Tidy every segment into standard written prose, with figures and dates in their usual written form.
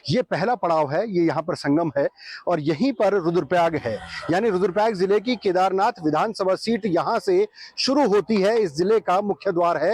ये पहला पड़ाव है, ये यहाँ पर संगम है और यहीं पर रुद्रप्रयाग है। यानी रुद्रप्रयाग जिले की केदारनाथ विधानसभा सीट यहाँ से शुरू होती है। इस जिले का मुख्य द्वार है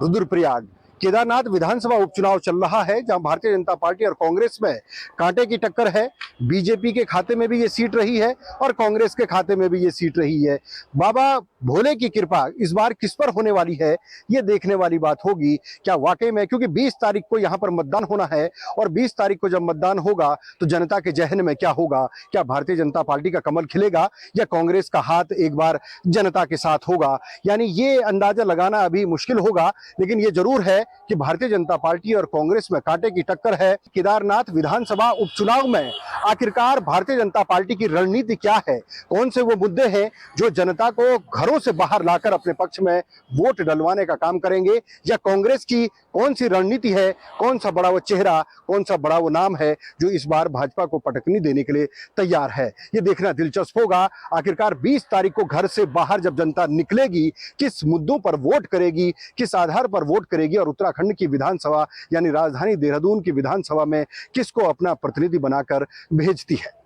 रुद्रप्रयाग। केदारनाथ विधानसभा उपचुनाव चल रहा है, जहां भारतीय जनता पार्टी और कांग्रेस में कांटे की टक्कर है। बीजेपी के खाते में भी ये सीट रही है और कांग्रेस के खाते में भी ये सीट रही है। बाबा भोले की कृपा इस बार किस पर होने वाली है, ये देखने वाली बात होगी। क्या वाकई में, क्योंकि 20 तारीख को यहाँ पर मतदान होना है और 20 तारीख को जब मतदान होगा तो जनता के जहन में क्या होगा? क्या भारतीय जनता पार्टी का कमल खिलेगा या कांग्रेस का हाथ एक बार जनता के साथ होगा? यानी ये अंदाजा लगाना अभी मुश्किल होगा, लेकिन ये जरूर है कि भारतीय जनता पार्टी और कांग्रेस में कांटे की टक्कर है। केदारनाथ विधानसभा उपचुनाव में आखिरकार भारतीय जनता पार्टी की रणनीति क्या है? कौन से वो मुद्दे हैं जो जनता को घरों से बाहर लाकर अपने पक्ष में वोट डलवाने का काम करेंगे, या कांग्रेस की कौन सी रणनीति है, कौन सा बड़ा वो चेहरा, कौन सा बड़ा वो नाम है जो इस बार भाजपा को पटकनी देने के लिए तैयार है? ये देखना दिलचस्प होगा। आखिरकार 20 तारीख को घर से बाहर जब जनता निकलेगी, किस मुद्दों पर वोट करेगी, किस आधार पर वोट करेगी और उत्तराखंड की विधानसभा यानी राजधानी देहरादून की विधानसभा में किसको अपना प्रतिनिधि बनाकर भेजती है।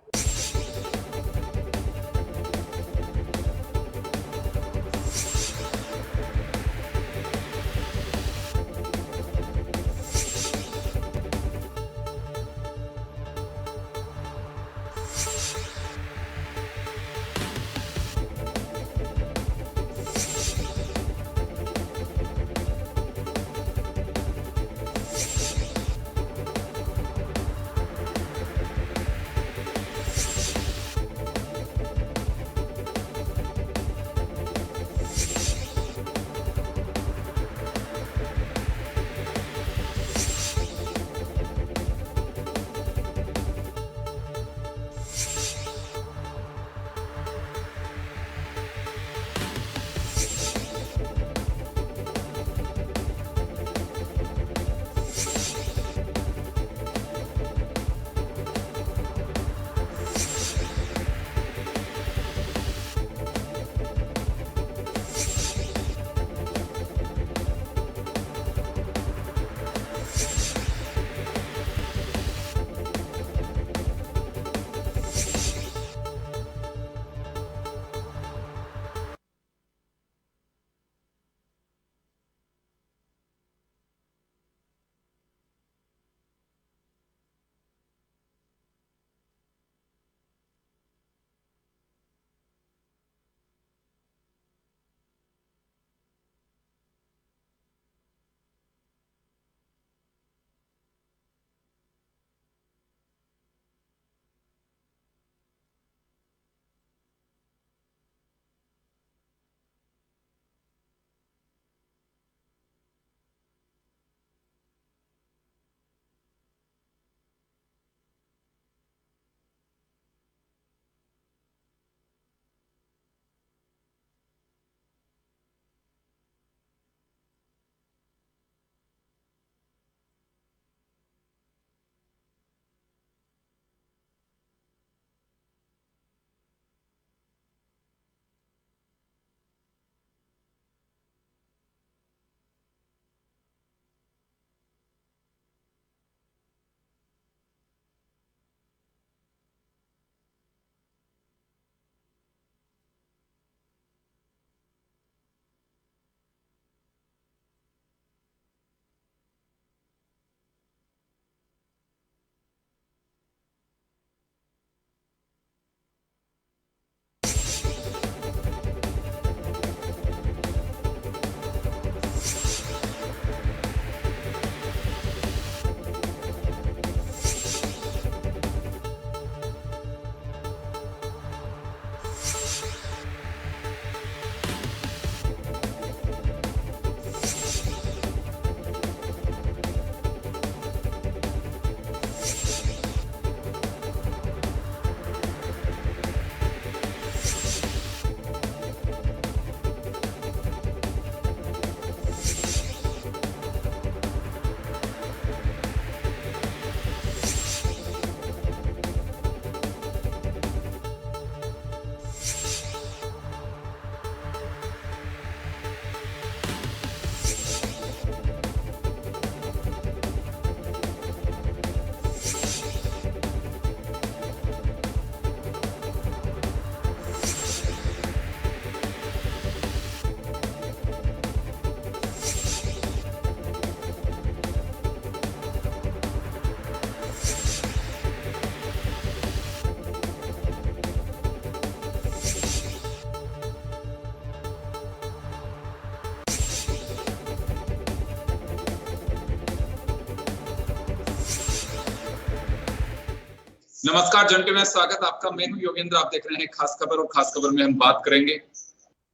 नमस्कार जनते में स्वागत आपका। मैं हूं योगेंद्र, आप देख रहे हैं खास खबर। और खास खबर में हम बात करेंगे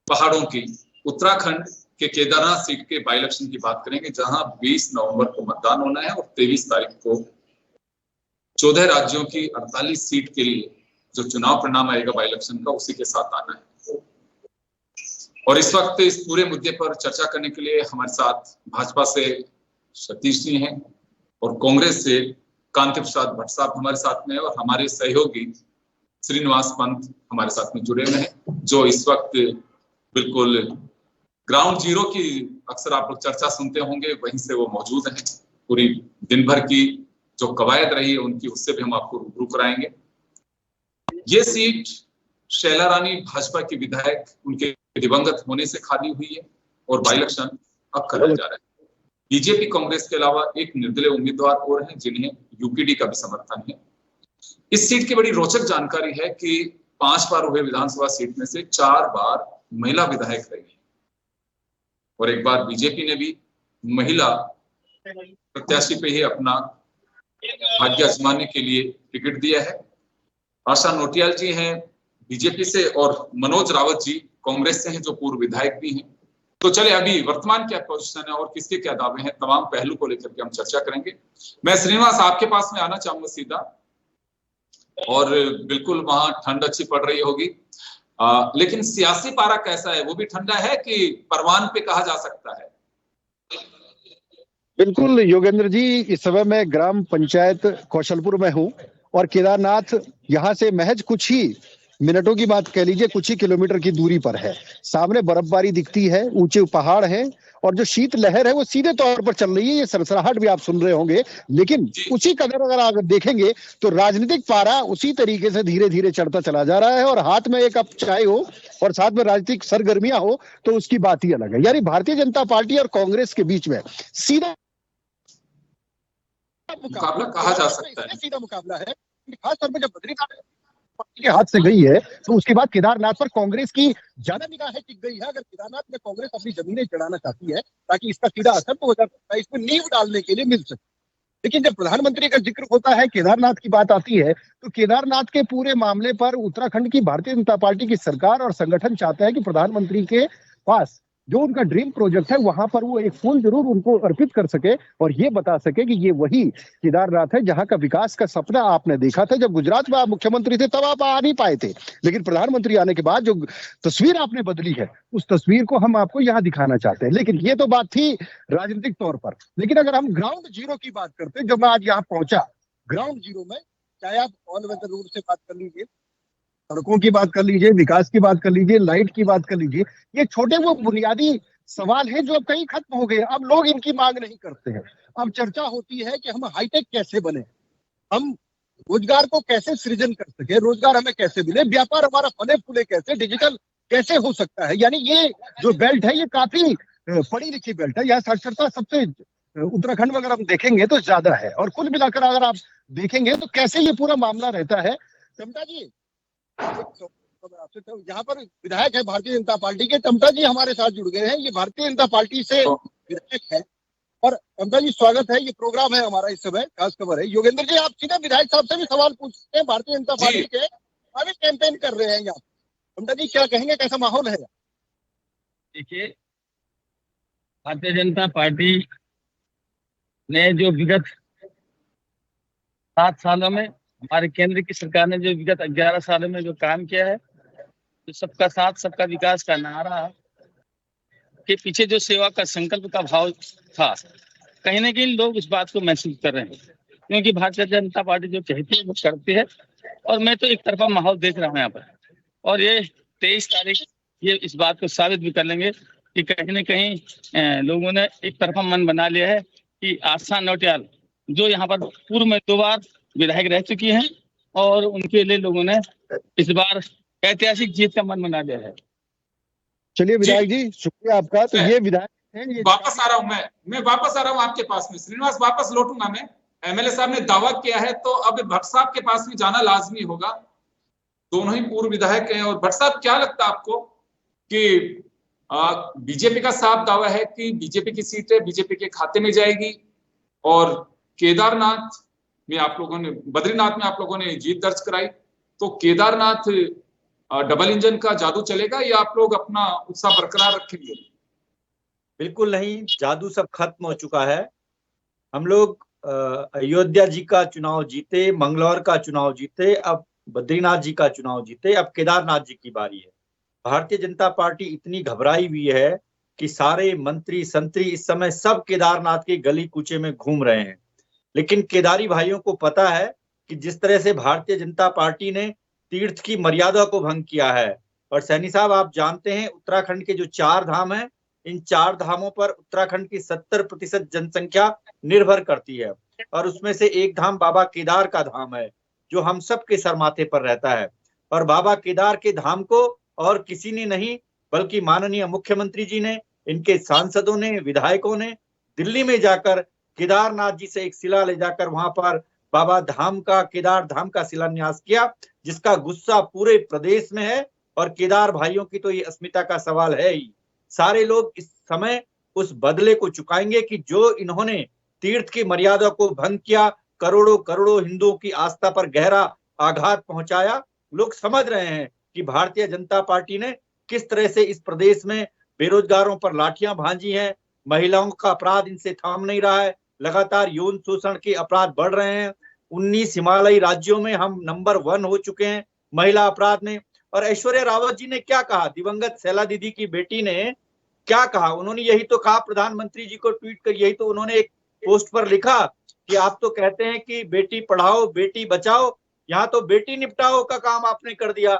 पहाड़ों की, उत्तराखंड के केदारनाथ सीट के बाई इलेक्शन की बात करेंगे, जहां 20 नवंबर को मतदान होना है और 23 तारीख को 14 राज्यों की 48 सीट के लिए जो चुनाव परिणाम आएगा बाई इलेक्शन का, उसी के साथ आना है। और इस वक्त इस पूरे मुद्दे पर चर्चा करने के लिए हमारे साथ भाजपा से सतीश जी हैं और कांग्रेस से कांति प्रसाद भट्ट साहब हमारे साथ में है, और हमारे सहयोगी श्रीनिवास पंत हमारे साथ में जुड़े हुए हैं, जो इस वक्त बिल्कुल ग्राउंड जीरो की अक्सर आप लोग चर्चा सुनते होंगे, वहीं से वो मौजूद हैं। पूरी दिन भर की जो कवायद रही है उनकी, उससे भी हम आपको रूबरू कराएंगे। ये सीट शैला रानी भाजपा की विधायक उनके दिवंगत होने से खाली हुई है और बाई इलेक्शन अब कराया जा रहा है। बीजेपी कांग्रेस के अलावा एक निर्दलीय उम्मीदवार और हैं जिन्हें यूपीडी का भी समर्थन है। इस सीट की बड़ी रोचक जानकारी है कि 5 बार हुए विधानसभा सीट में से 4 बार महिला विधायक रही है और एक बार बीजेपी ने भी महिला प्रत्याशी पे ही अपना भाग्य आजमाने के लिए टिकट दिया है। आशा नोटियाल जी हैं बीजेपी से और मनोज रावत जी कांग्रेस से हैं, जो पूर्व विधायक भी हैं। तो चले अभी वर्तमान क्या पोजीशन है और किसके क्या दावे हैं, तमाम पहलू को लेकर के हम चर्चा करेंगे। मैं श्रीनिवास आपके पास में आना चाहूंगा सीधा, और बिल्कुल वहां ठंड अच्छी पड़ रही होगी, लेकिन सियासी पारा कैसा है? वो भी ठंडा है कि परवान पे कहा जा सकता है? बिल्कुल योगेंद्र जी, इस समय मैं ग्राम पंचायत कौशलपुर में हूँ और केदारनाथ यहाँ से महज कुछ ही मिनटों की बात कह लीजिए, कुछ ही किलोमीटर की दूरी पर है। सामने बर्फबारी दिखती है, ऊंचे पहाड़ हैं और जो शीत लहर है वो सीधे तौर पर चल रही है। ये सरसराहट भी आप सुन रहे होंगे, लेकिन उसी कदर अगर आप देखेंगे तो राजनीतिक पारा उसी तरीके से धीरे धीरे चढ़ता चला जा रहा है। और हाथ में एक कप चाय हो और साथ में राजनीतिक सरगर्मियां हो तो उसकी बात ही अलग है। यानी भारतीय जनता पार्टी और कांग्रेस के बीच में सीधा मुकाबला कहा जा सकता है। सीधा मुकाबला है। खासतौर पर जब बद्रीनाथ के हाथ से गई है तो उसके बाद केदारनाथ पर कांग्रेस की ज्यादा निगाहें टिक गई है। अगर केदारनाथ में कांग्रेस अपनी जमीनें चढ़ाना चाहती है ताकि इसका सीधा असर तो हो सकता है, इसमें नींव डालने के लिए मिल सके। लेकिन जब प्रधानमंत्री का जिक्र होता है, केदारनाथ की बात आती है, तो केदारनाथ के पूरे मामले पर उत्तराखंड की भारतीय जनता पार्टी की सरकार और संगठन चाहता है कि प्रधानमंत्री के पास जो उनका ड्रीम प्रोजेक्ट है वहां पर वो एक फूल जरूर उनको अर्पित कर सके और ये बता सके कि ये वही केदारनाथ है जहां का विकास का सपना आपने देखा था। जब गुजरात में आप मुख्यमंत्री थे तब आप आ नहीं पाए थे, लेकिन प्रधानमंत्री आने के बाद जो तस्वीर आपने बदली है उस तस्वीर को हम आपको यहाँ दिखाना चाहते हैं। लेकिन ये तो बात थी राजनीतिक तौर पर, लेकिन अगर हम ग्राउंड जीरो की बात करते हैं, जब मैं आज यहाँ पहुंचा ग्राउंड जीरो में, चाहे आप ऑल वेदर रोड से बात कर लीजिए, सड़कों की बात कर लीजिए, विकास की बात कर लीजिए, लाइट की बात कर लीजिए, ये छोटे वो बुनियादी सवाल है जो अब कहीं खत्म हो गए। अब लोग इनकी मांग नहीं करते हैं। अब चर्चा होती है कि हम हाईटेक कैसे बने, हम रोजगार को कैसे सृजन कर सके, रोजगार हमें कैसे मिले, व्यापार हमारा फले फूले कैसे, डिजिटल कैसे हो सकता है। यानी ये जो बेल्ट है ये काफी पढ़ी लिखी बेल्ट है। यहाँ साक्षरता सबसे उत्तराखंड में अगर हम देखेंगे तो ज्यादा है, और कुल मिलाकर अगर आप देखेंगे तो कैसे ये पूरा मामला रहता है। टमटा जी यहाँ पर विधायक है भारतीय जनता पार्टी के, टमटा जी हमारे साथ जुड़ गए हैं, ये भारतीय जनता पार्टी से विधायक है। और टमटा जी स्वागत है, ये प्रोग्राम है हमारा इस समय खास खबर है। योगेंद्र जी आप सीधा विधायक साहब से भी सवाल पूछते हैं, भारतीय जनता पार्टी के अभी कैंपेन कर रहे हैं यहाँ। टमटा जी क्या कहेंगे, कैसा माहौल है? देखिए, भारतीय जनता पार्टी ने जो विगत 7 सालों में, हमारे केंद्र की सरकार ने जो विगत 11 सालों में जो काम किया है, तो सबका साथ सबका विकास का नारा के पीछे जो सेवा का संकल्प का भाव था, कहीं ना कहीं लोग इस बात को महसूस कर रहे हैं, क्योंकि भारतीय जनता पार्टी जो कहती है वो करती है। और मैं तो एक तरफा माहौल देख रहा हूँ यहाँ पर, और ये 23 तारीख ये इस बात को साबित भी कर लेंगे कि कहीं ना कहीं लोगों ने एक तरफा मन बना लिया है कि आशा नौटियाल जो यहाँ पर पूर्व में 2 बार विधायक रह चुकी हैं और उनके लिए लोगों ने इस बार ऐतिहासिक जीत का मन बना लिया है। चलिए विधायक जी शुक्रिया आपका। तो ये विधायक हैं, ये वापस आ रहा हूं, मैं वापस आ रहा हूं आपके पास में श्रीनिवास, वापस लौटूंगा मैं। एमएलए साहब ने दावा किया है तो अब भट्ट साहब के पास में जाना लाजमी होगा। दोनों ही पूर्व विधायक हैं। और भट्ट साहब क्या लगता है आपको कि बीजेपी का साफ दावा है कि बीजेपी की सीटें बीजेपी के खाते में जाएगी और केदारनाथ में आप लोगों ने, बद्रीनाथ में आप लोगों ने जीत दर्ज कराई, तो केदारनाथ डबल इंजन का जादू चलेगा या आप लोग अपना उत्साह बरकरार रखेंगे? बिल्कुल नहीं, जादू सब खत्म हो चुका है। हम लोग अयोध्या जी का चुनाव जीते, मंगलौर का चुनाव जीते, अब बद्रीनाथ जी का चुनाव जीते, अब केदारनाथ जी की बारी है। भारतीय जनता पार्टी इतनी घबराई हुई है कि सारे मंत्री संतरी इस समय सब केदारनाथ के गली कूचे में घूम रहे हैं। लेकिन केदारी भाइयों को पता है कि जिस तरह से भारतीय जनता पार्टी ने तीर्थ की मर्यादा को भंग किया है, और सैनी साहब आप जानते हैं उत्तराखंड के जो 4 धाम हैं, इन 4 धामों पर उत्तराखंड की 70% जनसंख्या निर्भर करती है, और उसमें से एक धाम बाबा केदार का धाम है जो हम सब के सर माथे पर रहता है। और बाबा केदार के धाम को और किसी ने नहीं बल्कि माननीय मुख्यमंत्री जी ने, इनके सांसदों ने, विधायकों ने दिल्ली में जाकर केदारनाथ जी से एक शिला ले जाकर वहां पर बाबा धाम का, केदार धाम का शिलान्यास किया, जिसका गुस्सा पूरे प्रदेश में है। और केदार भाइयों की तो ये अस्मिता का सवाल है ही। सारे लोग इस समय उस बदले को चुकाएंगे कि जो इन्होंने तीर्थ की मर्यादा को भंग किया, करोड़ों करोड़ों हिंदुओं की आस्था पर गहरा आघात पहुंचाया। लोग समझ रहे हैं कि भारतीय जनता पार्टी ने किस तरह से इस प्रदेश में बेरोजगारों पर लाठियां भांजी हैं, महिलाओं का अपराध इनसे थाम नहीं रहा है, लगातार यौन शोषण के अपराध बढ़ रहे हैं। 19 हिमालयी राज्यों में हम नंबर 1 हो चुके हैं महिला अपराध में। और ऐश्वर्या रावत जी ने क्या कहा, दिवंगत शैला दीदी की बेटी ने क्या कहा, उन्होंने यही तो कहा, प्रधानमंत्री जी को ट्वीट कर यही तो उन्होंने एक पोस्ट पर लिखा कि आप तो कहते हैं कि बेटी पढ़ाओ बेटी बचाओ, यहाँ तो बेटी निपटाओ का काम आपने कर दिया।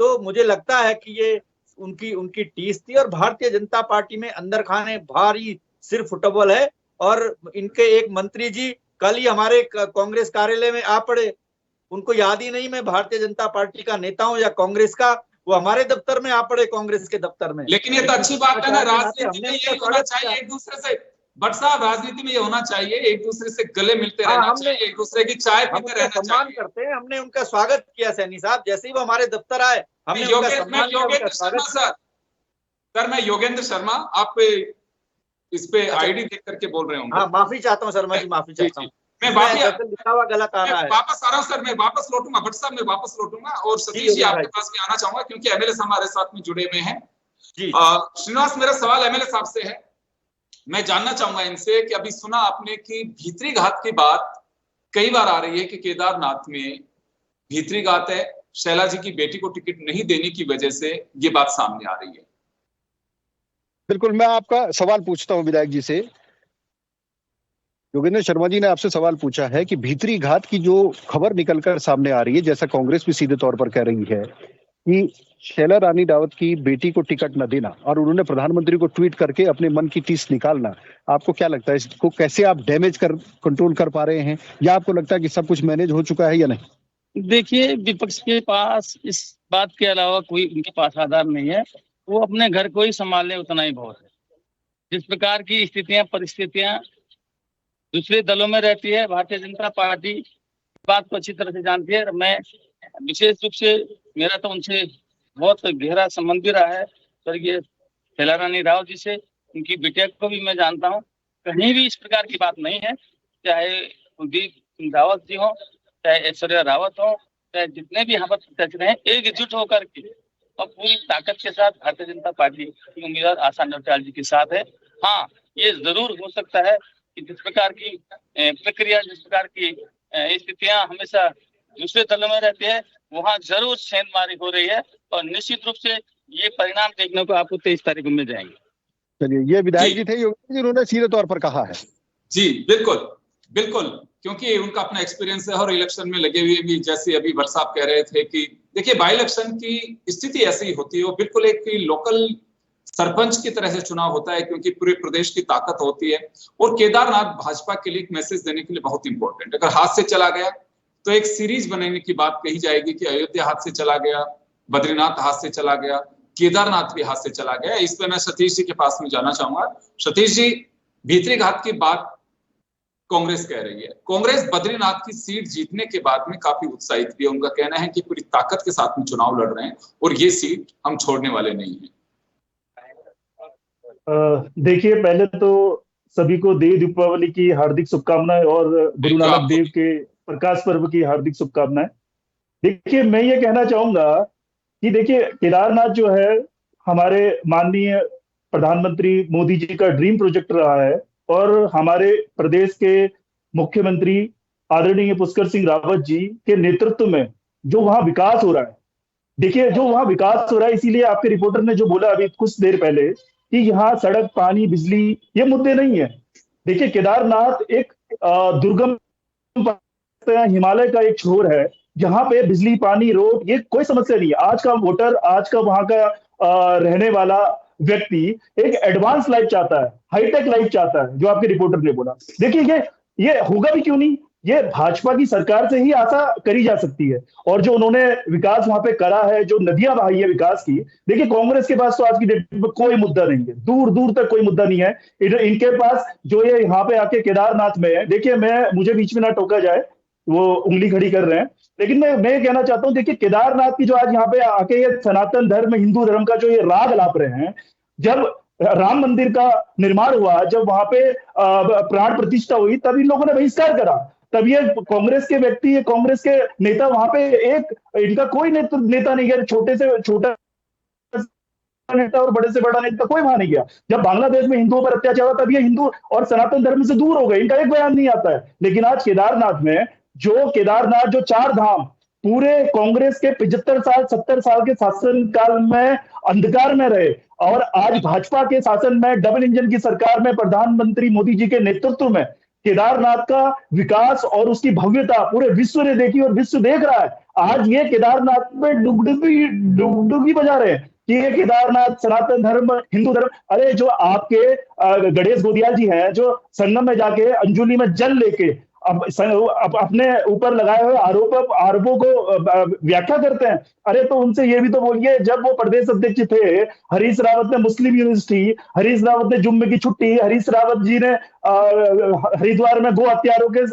तो मुझे लगता है कि ये उनकी टीस थी, और भारतीय जनता पार्टी में अंदर खाने भारी सिर फुटबॉल है। और इनके एक मंत्री जी कल ही हमारे कांग्रेस कार्यालय में आ पड़े, उनको याद ही नहीं मैं भारतीय जनता पार्टी का नेता हूं या कांग्रेस का, वो हमारे दफ्तर में आ पड़े, कांग्रेस के दफ्तर में। लेकिन ये तो अच्छी बात है ना, राजनीति में ये होना चाहिए एक दूसरे से, भट्ट साहब राजनीति में ये होना चाहिए एक दूसरे से गले मिलते रहना चाहिए, एक दूसरे की चाय पीते रहना चाहिए। करते हैं, हमने उनका स्वागत किया सैनी साहब, जैसे ही वो हमारे दफ्तर आए हमने उनका सम्मान किया, उनका स्वागत किया। सर मैं योगेंद्र शर्मा, आप इस पे आईडी देख करके बोल रहे होंगे। हाँ माफी चाहता हूँ शर्मा जी, माफी चाहता हूँ, मैं लिखा हुआ गलत आ रहा है। वापस आ रहा हूँ सर, मैं वापस लौटूंगा भट्ट साहब, मैं वापस लौटूंगा। और सतीश जी आपके पास में आना चाहूंगा क्योंकि एमएलए हमारे साथ में जुड़े हुए हैं। श्रीनिवास, मेरा सवाल एमएलए साहब से है, मैं जानना चाहूंगा इनसे कि अभी सुना आपने कि भीतरी घात की बात कई बार आ रही है कि केदारनाथ में भीतरी घात है, शैला जी की बेटी को टिकट नहीं देने की वजह से ये बात सामने आ रही है। बिल्कुल, मैं आपका सवाल पूछता हूं विधायक जी से। योगेंद्र शर्मा जी ने आपसे सवाल पूछा है कि भीतरी घात की जो खबर निकलकर सामने आ रही है, जैसा कांग्रेस भी सीधे तौर पर कह रही है कि शैला रानी रावत की बेटी को टिकट न देना और उन्होंने प्रधानमंत्री को ट्वीट करके अपने मन की टीस निकालना, आपको क्या लगता है इसको कैसे आप डैमेज कर कंट्रोल कर पा रहे हैं, या आपको लगता है कि सब कुछ मैनेज हो चुका है या नहीं? देखिए, विपक्ष के पास इस बात के अलावा कोई उनके पास आधार नहीं है, वो अपने घर को ही संभाल ले उतना ही बहुत है। जिस प्रकार की स्थितियां परिस्थितियां दूसरे दलों में रहती है, भारतीय जनता पार्टी बात को अच्छी तरह से जानती है। मैं विशेष रूप से, मेरा तो उनसे बहुत गहरा संबंध भी रहा है, स्वर्गीय शैला रानी रावत जी से, उनकी बिटिया को भी मैं जानता हूँ। कहीं भी इस प्रकार की बात नहीं है, चाहे कुलदीप रावत जी हो, चाहे ऐश्वर्या रावत हो, चाहे जितने भी यहाँ पर प्रत्याशी हैं, एकजुट होकर के और पूरी ताकत के साथ भारतीय जनता पार्टी की उम्मीदवार आशा नौटियाल जी के साथ है। हाँ, ये जरूर हो सकता है कि जिस प्रकार की प्रक्रिया, जिस प्रकार की स्थितियां हमेशा दूसरे दलों में रहती है, वहाँ जरूर सेंधमारी हो रही है और निश्चित रूप से ये परिणाम देखने को आपको 23 तारीख को मिल जाएंगे। चलिए, ये विधायक जी थे, उन्होंने सीधे तौर पर कहा है। जी बिल्कुल बिल्कुल, क्योंकि उनका अपना एक्सपीरियंस है और इलेक्शन में लगे हुए भी, जैसे अभी भट्ट साहब कह रहे थे कि देखिए बाई इलेक्शन की स्थिति ऐसी ही होती है, वो बिल्कुल एक लोकल सरपंच की तरह से चुनाव होता है क्योंकि पूरे प्रदेश की ताकत होती है। और केदारनाथ भाजपा के लिए एक मैसेज देने के लिए बहुत इंपॉर्टेंट, अगर हाथ से चला गया तो एक सीरीज बनाने की बात कही जाएगी कि अयोध्या हाथ से चला गया, बद्रीनाथ हाथ से चला गया, केदारनाथ भी हाथ से चला गया। इस पे मैं सतीश जी के पास में जाना चाहूंगा। सतीश जी, भीतरी घात की बात कांग्रेस कह रही है, कांग्रेस बद्रीनाथ की सीट जीतने के बाद में काफी उत्साहित भी है, उनका कहना है कि पूरी ताकत के साथ में चुनाव लड़ रहे हैं और ये सीट हम छोड़ने वाले नहीं हैं। देखिए, पहले तो सभी को देव दीपावली की हार्दिक शुभकामनाएं और गुरु नानक देव के प्रकाश पर्व की हार्दिक शुभकामनाएं। देखिए, मैं ये कहना चाहूंगा कि देखिए, केदारनाथ जो है हमारे माननीय प्रधानमंत्री मोदी जी का ड्रीम प्रोजेक्ट रहा है, और हमारे प्रदेश के मुख्यमंत्री आदरणीय पुष्कर सिंह रावत जी के नेतृत्व में जो वहां विकास हो रहा है, देखिए जो वहां विकास हो रहा है, इसीलिए आपके रिपोर्टर ने जो बोला अभी कुछ देर पहले कि यहाँ सड़क, पानी, बिजली ये मुद्दे नहीं है। देखिए, केदारनाथ एक दुर्गम हिमालय का एक छोर है, जहां पे बिजली, पानी, रोड ये कोई समस्या नहीं है। आज का वोटर, आज का वहां का रहने वाला व्यक्ति एक एडवांस लाइफ चाहता है, हाईटेक लाइफ चाहता है, जो आपके रिपोर्टर ने बोला। देखिए, ये होगा भी क्यों नहीं, ये भाजपा की सरकार से ही आशा करी जा सकती है। और जो उन्होंने विकास वहां पे करा है, जो नदियां बहाई है विकास की, देखिए कांग्रेस के पास तो आज की डेट में कोई मुद्दा नहीं है, दूर दूर तक कोई मुद्दा नहीं है इनके पास। जो ये यहाँ पे आके केदारनाथ में है, देखिए मुझे बीच में ना टोका जाए, वो उंगली खड़ी कर रहे हैं, लेकिन मैं ये कहना चाहता हूँ, देखिए केदारनाथ की जो आज यहाँ पे आके ये सनातन धर्म, हिंदू धर्म का जो ये राग लाप रहे हैं, जब राम मंदिर का निर्माण हुआ, जब वहां पे प्राण प्रतिष्ठा हुई, तब इन लोगों ने बहिष्कार करा। तब ये कांग्रेस के व्यक्ति, ये कांग्रेस के नेता वहां पे, एक इनका कोई नेता नहीं गया, छोटे से छोटा नेता और बड़े से बड़ा नेता कोई वहां नहीं गया। जब बांग्लादेश में हिंदुओं पर अत्याचार हुआ, तब ये हिंदू और सनातन धर्म से दूर हो गए, इनका एक बयान नहीं आता है। लेकिन आज केदारनाथ में जो 4 धाम पूरे कांग्रेस के 75 साल 70 साल के शासन काल में अंधकार में रहे, और आज भाजपा के शासन में, डबल इंजन की सरकार में, प्रधानमंत्री मोदी जी के नेतृत्व में केदारनाथ का विकास और उसकी भव्यता पूरे विश्व ने देखी और विश्व देख रहा है। आज ये केदारनाथ में डुगडुगी बजा रहे हैं कि ये केदारनाथ सनातन धर्म, हिंदू धर्म। अरे जो आपके गणेश गोदिया जी हैं, जो संगम में जाके अंजुली में जल लेके अब अपने ऊपर लगाए हुए आरोपों को व्याख्या करते हैं। अरे तो उनसे ये भी तो बोलिए, जब वो प्रदेश अध्यक्ष थे, हरीश रावत ने मुस्लिम यूनिवर्सिटी, हरीश रावत ने जुम्मे की छुट्टी, हरीश रावत जी ने हरिद्वार में गो हत्यारों के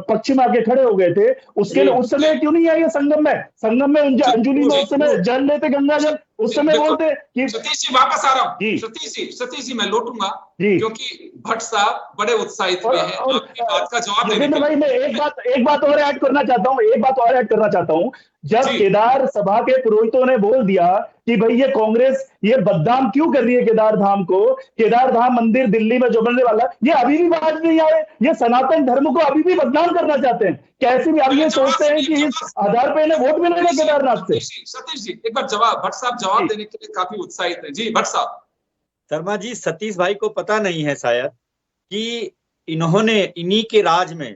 पक्ष में आके खड़े हो गए थे, उसके उस समय क्यों नहीं आए संगम में अंजुली में उस समय जल लेते गंगा जल, उस समय बोलते कि सतीश जी वापस आ रहा हूँ। सतीश जी मैं लौटूंगा, क्योंकि भट्ट साहब बड़े उत्साहित हुए हैं आपकी बात का जवाब देने के लिए। भाई मैं एक बात और ऐड करना चाहता हूँ। जब केदार सभा के पुरोहितों ने बोल दिया कि भाई ये कांग्रेस ये बदनाम क्यों कर रही है केदार धाम को, केदार धाम मंदिर दिल्ली में जो बनने वाला, ये अभी भी बात नहीं आ रहे, ये सनातन धर्म को अभी भी बदनाम करना चाहते हैं। कैसे भी आप ये सोचते हैं कि इस आधार पर इन्हें वोट मिलेगा केदारनाथ से। सतीश जी एक बार भट्ट साहब जवाब देने के लिए काफी उत्साहित है। जी भट्ट साहब। शर्मा जी, सतीश भाई को पता नहीं है शायद कि इन्हीं के राज में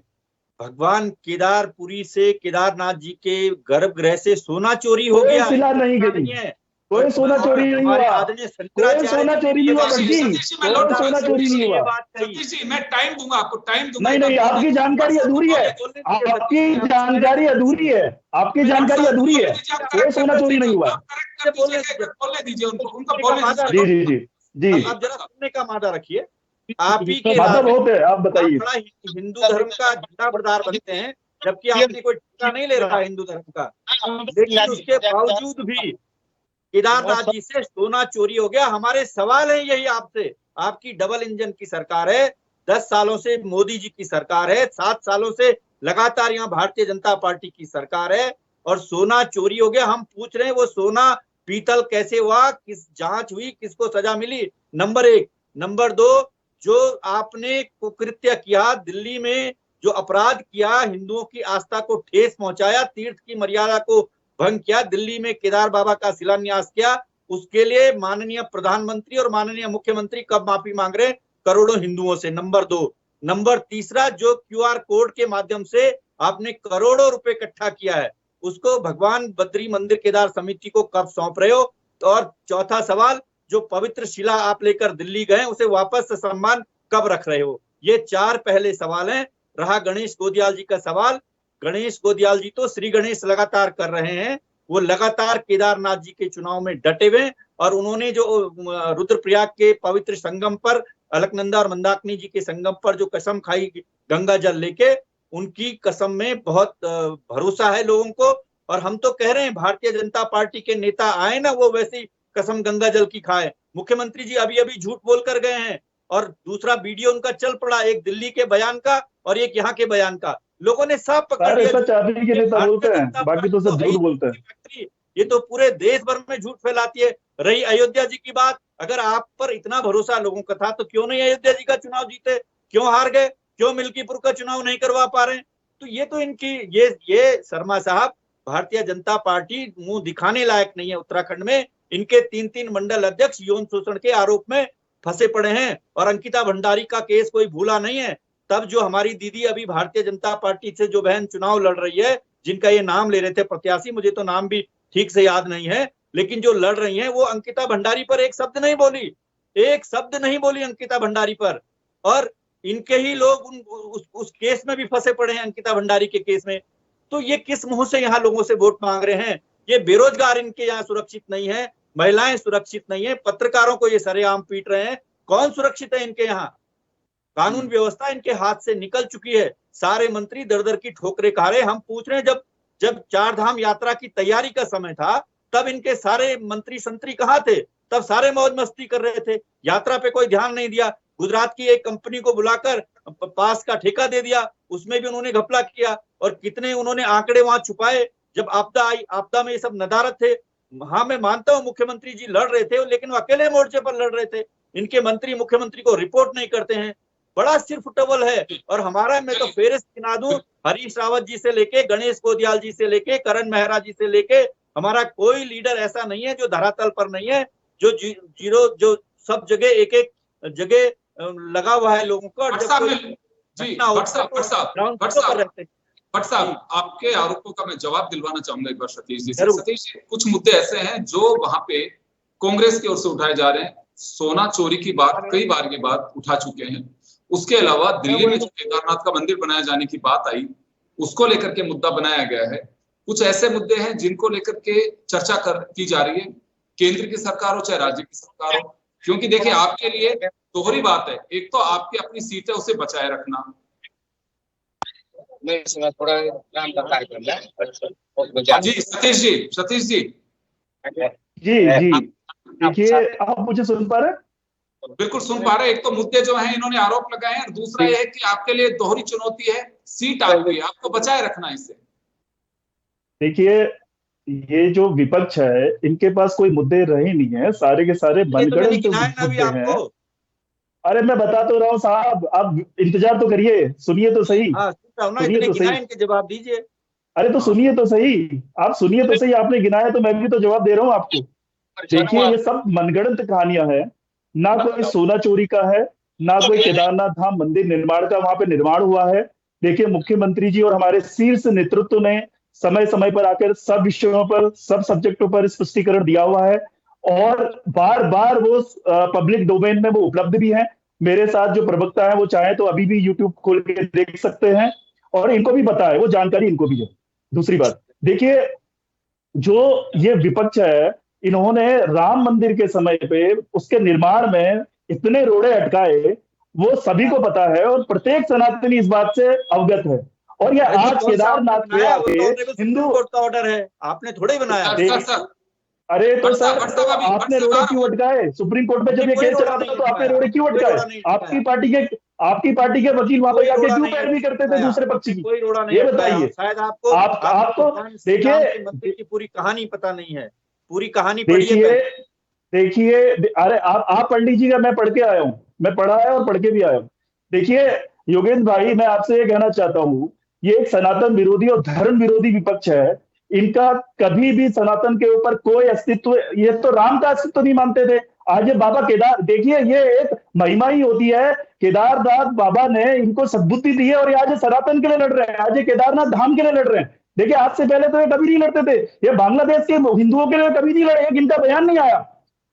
भगवान केदारपुरी से, केदारनाथ जी के गर्भगृह से सोना चोरी हो गया। नहीं है, कोई सोना चोरी नहीं हुआ, कोई सोना चोरी नहीं हुआ, सोना चोरी नहीं हुआ। सतीश जी मैं टाइम दूंगा आपको, टाइम दूंगा। नहीं, आपकी जानकारी अधूरी है, आपकी जानकारी अधूरी है, कोई सोना चोरी नहीं हुआ। बोलने दीजिए उनको बोलने दीजिए। जी आप जरा सुनने का मादा रखिए। आप ही के बहुत है, आप बताइए। हिंदू धर्म का झंडा बरदार बनते हैं, जबकि आपने कोई टीका नहीं ले रहा हिंदू धर्म का, लेकिन उसके बावजूद भी केदारनाथ जी से सोना चोरी हो गया। हमारे सवाल है यही आपसे, आपकी डबल इंजन की सरकार है, 10 सालों से मोदी जी की सरकार है, 7 सालों से लगातार यहाँ भारतीय जनता पार्टी की सरकार है, और सोना चोरी हो गया। हम पूछ रहे हैं वो सोना पीतल कैसे हुआ, किस जांच हुई, किसको सजा मिली, नंबर 1। नंबर 2, जो आपने कुकृत्य किया दिल्ली में, जो अपराध किया, हिंदुओं की आस्था को ठेस पहुंचाया, तीर्थ की मर्यादा को भंग किया, दिल्ली में केदार बाबा का शिलान्यास किया, उसके लिए माननीय प्रधानमंत्री और माननीय मुख्यमंत्री कब माफी मांग रहे करोड़ों हिंदुओं से। नंबर 2। नंबर तीसरा, जो QR कोड के माध्यम से आपने करोड़ों रुपए इकट्ठा किया है, उसको भगवान बद्री मंदिर केदार समिति को कब सौंप रहे हो। और चौथा सवाल, जो पवित्र शिला आप लेकर दिल्ली गए, उसे वापस सम्मान कब रख रहे हो। ये 4 पहले सवाल हैं। रहा गणेश गोदियाल जी का सवाल, गणेश गोदियाल जी तो श्री गणेश लगातार कर रहे हैं, वो लगातार केदारनाथ जी के चुनाव में डटे हुए, और उन्होंने जो रुद्रप्रयाग के पवित्र संगम पर, अलकनंदा और मंदाकिनी जी के संगम पर जो कसम खाई गंगा जल लेके, उनकी कसम में बहुत भरोसा है लोगों को। और हम तो कह रहे हैं भारतीय जनता पार्टी के नेता आए ना, वो वैसी कसम गंगा जल की खाए। मुख्यमंत्री जी अभी अभी झूठ बोल कर गए हैं, और दूसरा वीडियो उनका चल पड़ा, एक दिल्ली के बयान का और एक यहाँ के बयान का। लोगों ने सब पकड़ सर लिया। ऐसा चाबी के नेता भारतीय बोलते हैं, जनता बाकी तो पार्टी सब है ही झूठ बोलते हैं। फैक्ट्री। ये तो पूरे देश भर में झूठ फैलाती है। रही अयोध्या जी की बात, अगर आप पर इतना भरोसा लोगों का था तो क्यों नहीं अयोध्या जी का चुनाव जीते, क्यों हार गए, क्यों मिल्कीपुर का चुनाव नहीं करवा पा रहे हैं? तो ये तो इनकी ये शर्मा साहब, भारतीय जनता पार्टी मुंह दिखाने लायक नहीं है उत्तराखंड में। इनके 3-3 मंडल अध्यक्ष यौन शोषण के आरोप में फंसे पड़े हैं और अंकिता भंडारी का केस कोई भूला नहीं है। तब जो हमारी दीदी अभी भारतीय जनता पार्टी से जो बहन चुनाव लड़ रही है, जिनका ये नाम ले रहे थे प्रत्याशी, मुझे तो नाम भी ठीक से याद नहीं है, लेकिन जो लड़ रही हैं वो अंकिता भंडारी पर एक शब्द नहीं बोली, एक शब्द नहीं बोली अंकिता भंडारी पर। और इनके ही लोग उस केस में भी फंसे पड़े हैं, अंकिता भंडारी के केस में। तो ये किस मुंह से यहाँ लोगों से वोट मांग रहे हैं? ये बेरोजगार इनके यहाँ सुरक्षित नहीं है, महिलाएं सुरक्षित नहीं है, पत्रकारों को ये सरेआम पीट रहे हैं। कौन सुरक्षित है इनके यहाँ? कानून व्यवस्था इनके हाथ से निकल चुकी है। सारे मंत्री दर दर की ठोकरें खा रहे हैं। हम पूछ रहे हैं, जब 4 धाम यात्रा की तैयारी का समय था तब इनके सारे मंत्री संतरी कहाँ थे? तब सारे मौज मस्ती कर रहे थे, यात्रा पे कोई ध्यान नहीं दिया। गुजरात की एक कंपनी को बुलाकर पास का ठेका दे दिया, उसमें भी उन्होंने घपला किया। और कितने उन्होंने आंकड़े वहां छुपाए। जब आपदा आई, आपदा में ये सब नदारत थे। हाँ, मैं मानता हूँ मुख्यमंत्री जी लड़ रहे थे, लेकिन वो अकेले मोर्चे पर लड़ रहे थे। इनके मंत्री मुख्यमंत्री को रिपोर्ट नहीं करते हैं, बड़ा सिर फुटबल है। और हमारा, मैं तो फेरिस्त गिना दूं, हरीश रावत जी से लेके, गणेश कोदियाल जी से लेके, करण मेहरा जी से लेके, हमारा कोई लीडर ऐसा नहीं है जो धरातल पर नहीं है, जो सब जगह एक एक जगह लगा हुआ है लोगों को। भट्ट साहब, आपके आरोपों का मैं जवाब दिलवाना चाहूंगा एक बार सतीश जी से। सतीश जी, कुछ मुद्दे ऐसे हैं जो वहां पे कांग्रेस की ओर से उठाए जा रहे हैं। सोना चोरी की बात कई बार ये बात उठा चुके हैं। उसके अलावा दिल्ली में जो केदारनाथ का मंदिर बनाए जाने की बात आई, उसको लेकर के मुद्दा बनाया गया है। कुछ ऐसे मुद्दे हैं जिनको लेकर के चर्चा की जा रही है, केंद्र की सरकार हो चाहे राज्य की सरकार हो। क्योंकि देखिए, आपके लिए दोहरी बात है, एक तो आपकी अपनी सीट है, उसे बचाए रखना। जी सतीश जी, जी देखिए, आप मुझे सुन पा रहे हैं? बिल्कुल सुन पा रहे हैं। एक तो मुद्दे जो हैं इन्होंने आरोप लगाए हैं, और दूसरा यह है कि आपके लिए दोहरी चुनौती है, सीट आपकी है, आपको बचाए रखना है इससे। देखिए, ये जो विपक्ष है, इनके पास कोई मुद्दे रहे नहीं है, सारे के सारे मनगढ़ंत मुद्दे हैं। अरे मैं बता तो रहा हूँ साहब, आप इंतजार तो करिए, सुनिए तो सही। सुनिए तो सही, इनके जवाब दीजिए। अरे तो सुनिए तो सही, आप सुनिए तो सही। आपने गिनाया तो मैं भी तो जवाब दे रहा हूँ आपको। देखिए, ये सब मनगढ़ंत कहानियां हैं। ना कोई सोना चोरी का है, ना कोई केदारनाथ धाम मंदिर निर्माण का वहां पे निर्माण हुआ है। देखिए, मुख्यमंत्री जी और हमारे शीर्ष नेतृत्व ने समय समय पर आकर सब विषयों पर, सब सब्जेक्टों पर स्पष्टीकरण दिया हुआ है, और बार बार वो पब्लिक डोमेन में वो उपलब्ध भी है। मेरे साथ जो प्रवक्ता है वो चाहे तो अभी भी यूट्यूब खोल के देख सकते हैं, और इनको भी पता है, वो जानकारी इनको भी है। दूसरी बात, देखिए, जो ये विपक्ष है, इन्होंने राम मंदिर के समय पे उसके निर्माण में इतने रोड़े अटकाए, वो सभी को पता है, और प्रत्येक सनातनी इस बात से अवगत है। और ये आज केदारनाथ पे आके हिंदू कोर्ट का ऑर्डर है, आपने थोड़े ही बनाया। अरे तो सर, आपने रोड़े क्यों अटकाए? सुप्रीम कोर्ट में जब ये केस चला था तो आपने रोड़े क्यों अटकाए? आपकी पार्टी के वकील वहां पर जाके क्यों पैरवी करते थे दूसरे पक्ष की? कोई रोड़ा नहीं, ये बताइए। शायद आपको आपको देखिए, मंदिर की पूरी कहानी पता नहीं है, पूरी कहानी देखिए, अरे आप पढ़ लीजिएगा, मैं पढ़ के आया हूँ, मैं पढ़ा है और पढ़ के भी आया हूँ। देखिए योगेंद्र भाई, मैं आपसे ये कहना चाहता हूँ, ये एक सनातन विरोधी और धर्म विरोधी विपक्ष है। इनका कभी भी सनातन के ऊपर कोई अस्तित्व, ये तो राम का अस्तित्व नहीं मानते थे। आज ये बाबा केदार, देखिए, ये एक महिमा ही होती है, केदारनाथ बाबा ने इनको सद्बुद्धि दी है, और आज ये सनातन के लिए लड़ रहे हैं, आज ये केदारनाथ धाम के लिए लड़ रहे हैं। देखिए, आज से पहले तो ये कभी नहीं लड़ते थे, ये बांग्लादेश के हिंदुओं के लिए कभी नहीं लड़े, इनका बयान नहीं आया।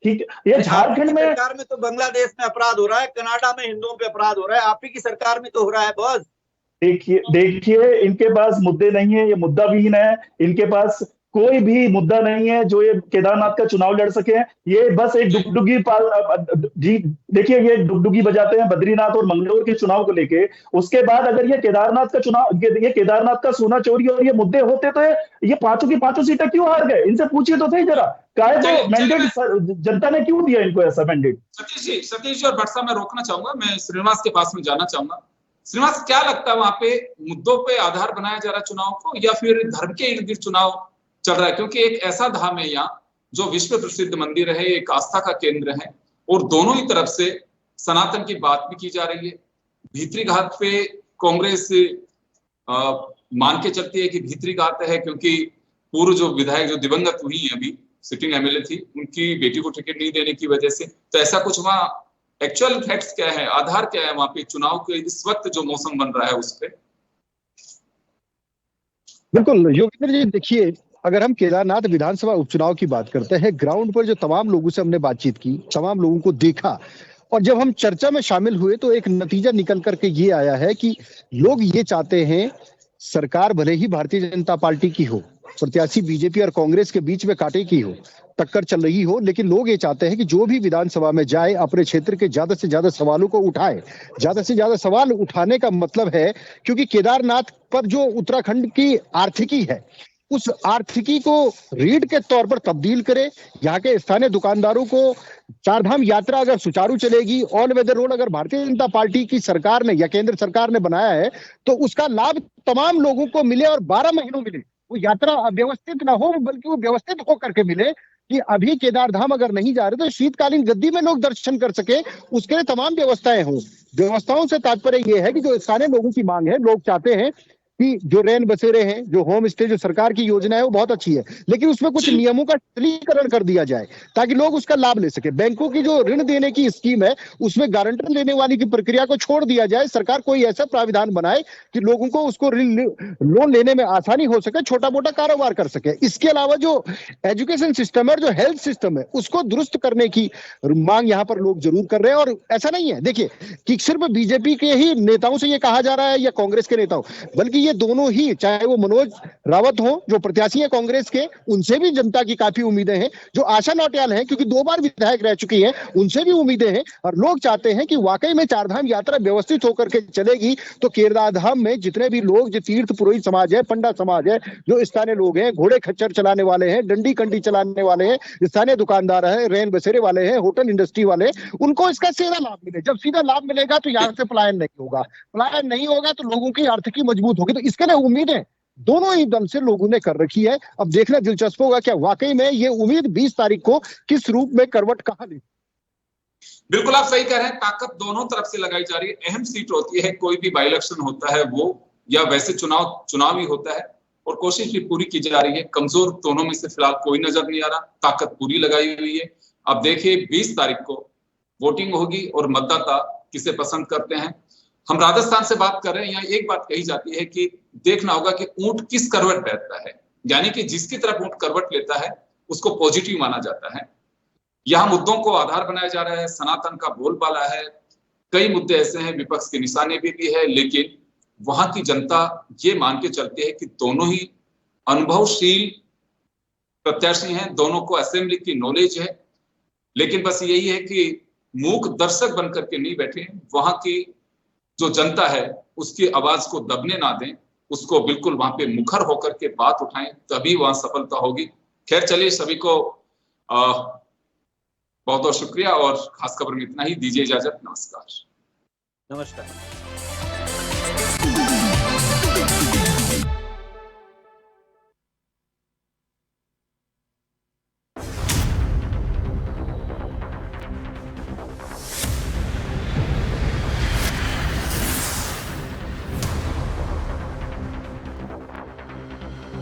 ठीक, ये झारखंड में सरकार में तो बांग्लादेश में अपराध हो रहा है, कनाडा में हिंदुओं पे अपराध हो रहा है, आप ही की सरकार में तो हो रहा है बॉस। देखिए, इनके पास मुद्दे नहीं है, ये मुद्दा विहीन है। इनके पास कोई भी मुद्दा नहीं है जो ये केदारनाथ का चुनाव लड़ सके। ये बस एक डुगडुगी जी, देखिए, ये डुगडुगी बजाते हैं बद्रीनाथ और मंगलोर के चुनाव को लेके। उसके बाद अगर ये केदारनाथ का चुनाव, ये केदारनाथ का सोना चोरी और ये मुद्दे होते तो ये पांचों की पांचों सीटें क्यों हार गए? इनसे पूछिए तो सही जरा, काहे तो मैंडेट जनता ने क्यों दिया इनको ऐसा मैंडेट? सतीश जी और भट्ट साहब, मैं रोकना चाहूंगा, मैं श्रीनिवास के पास में जाना चाहूंगा। श्रीनिवास, क्या लगता है वहां पे मुद्दों पे आधार बनाया जा रहा है चुनाव को, या फिर धर्म के इर्द गिर्द चुनाव चल रहा है? क्योंकि एक ऐसा धाम है यहाँ जो विश्व प्रसिद्ध मंदिर है, एक आस्था का केंद्र है, और दोनों ही तरफ से सनातन की बात भी की जा रही है। भीतरी घात पे कांग्रेस मान के चलती है कि भीतरी घात है, क्योंकि पूर्व जो विधायक जो दिवंगत हुई है अभी सिटिंग एमएलए थी, उनकी बेटी को टिकट नहीं देने की वजह से, तो ऐसा कुछ वहां एक्चुअल फैक्ट्स क्या है, आधार क्या है वहां पे चुनाव के इस वक्त जो मौसम बन रहा है उस पे? बिल्कुल योगेंद्र जी, देखिए अगर हम केदारनाथ विधानसभा उपचुनाव की बात करते हैं, ग्राउंड पर जो तमाम लोगों से हमने बातचीत की, तमाम लोगों को देखा, और जब हम चर्चा में शामिल हुए तो एक नतीजा निकल करके ये आया है कि लोग ये चाहते हैं सरकार भले ही भारतीय जनता पार्टी की हो, प्रत्याशी बीजेपी और कांग्रेस के बीच में कांटे की हो, टक्कर चल रही हो, लेकिन लोग ये चाहते हैं कि जो भी विधानसभा में जाए अपने क्षेत्र के ज्यादा से ज्यादा सवालों को उठाए। ज्यादा से ज्यादा सवाल उठाने का मतलब है क्योंकि केदारनाथ पर जो उत्तराखंड की आर्थिकी है, उस आर्थिकी को रीढ़ के तौर पर तब्दील करे। यहाँ के स्थानीय दुकानदारों को चारधाम यात्रा अगर सुचारू चलेगी, ऑल वेदर रोड अगर भारतीय जनता पार्टी की सरकार ने या केंद्र सरकार ने बनाया है, तो उसका लाभ तमाम लोगों को मिले और 12 महीनों मिले। वो यात्रा अव्यवस्थित ना हो, बल्कि वो व्यवस्थित होकर के मिले कि अभी केदारधाम अगर नहीं जा रहे तो शीतकालीन गद्दी में लोग दर्शन कर सके, उसके लिए तमाम व्यवस्थाएं हो। व्यवस्थाओं से तात्पर्य यह है कि जो स्थानीय लोगों की मांग है, लोग चाहते हैं कि जो रैन बसेरे हैं, जो होम स्टे, जो सरकार की योजना है वो बहुत अच्छी है, लेकिन उसमें कुछ नियमों का सरलीकरण कर दिया जाए ताकि लोग उसका लाभ ले सके। बैंकों की जो ऋण देने की स्कीम है उसमें गारंटर लेने वाली की प्रक्रिया को छोड़ दिया जाए। सरकार कोई ऐसा प्राविधान बनाए कि लोगों को उसको लोन लेने में आसानी हो सके, छोटा मोटा कारोबार कर सके। इसके अलावा जो एजुकेशन सिस्टम है और जो हेल्थ सिस्टम है उसको दुरुस्त करने की मांग यहाँ पर लोग जरूर कर रहे हैं। और ऐसा नहीं है देखिए कि सिर्फ बीजेपी के ही नेताओं से ये कहा जा रहा है या कांग्रेस के नेताओं, बल्कि ये दोनों ही, चाहे वो मनोज रावत हो जो प्रत्याशी है कांग्रेस के, उनसे भी जनता की काफी उम्मीदें हैं। जो आशा नौटियाल है क्योंकि 2 बार विधायक रह चुकी है, उनसे भी उम्मीदें हैं। और लोग चाहते हैं कि वाकई में चारधाम यात्रा व्यवस्थित होकर के चलेगी तो केदारधाम में जितने भी लोग, जो तीर्थ पुरोहित समाज है, पंडा समाज है, जो स्थानीय लोग हैं, घोड़े खच्चर चलाने वाले हैं, डंडी कंडी चलाने वाले हैं, स्थानीय दुकानदार है, रैन बसेरे वाले हैं, होटल इंडस्ट्री वाले, उनको इसका सीधा लाभ मिले। जब सीधा लाभ मिलेगा तो यहाँ से पलायन नहीं होगा, पलायन नहीं होगा तो लोगों की आर्थिकी मजबूत होगी। तो इसके लिए उम्मीदें दोनों ही दल से लोगों ने कर रखी है। अब देखना दिलचस्प होगा क्या वाकई में ये उम्मीद 20 तारीख को किस रूप में करवट कहां ले। बिल्कुल आप सही कह रहे हैं, ताकत दोनों तरफ से लगाई जा रही है। अहम सीट होती है, कोई भी बाई इलेक्शन होता है वो, या वैसे चुनाव ही होता है, और कोशिश भी पूरी की जा रही है। कमजोर दोनों में से फिलहाल कोई नजर नहीं आ रहा, ताकत पूरी लगाई हुई है। अब देखिए 20 तारीख को वोटिंग होगी और मतदाता किसे पसंद करते हैं। हम राजस्थान से बात कर रहे हैं, यहाँ एक बात कही जाती है कि देखना होगा कि ऊंट किस करवट बैठता है, यानी कि जिसकी तरफ ऊंट करवट लेता है उसको पॉजिटिव माना जाता है। यहाँ मुद्दों को आधार बनाया जा रहा है, सनातन का बोलबाला है, कई मुद्दे ऐसे हैं, विपक्ष के निशाने भी है, लेकिन वहां की जनता ये मान के चलती है कि दोनों ही अनुभवशील प्रत्याशी हैं, दोनों को असेंबली की नॉलेज है। लेकिन बस यही है कि मूक दर्शक बनकर के नहीं बैठे, वहां की जो जनता है उसकी आवाज को दबने ना दें, उसको बिल्कुल वहां पे मुखर होकर के बात उठाएं, तभी वहां सफलता होगी। खैर चलिए, सभी को बहुत बहुत शुक्रिया, और खास खबर में इतना ही। दीजिए इजाजत, नमस्कार। नमस्कार।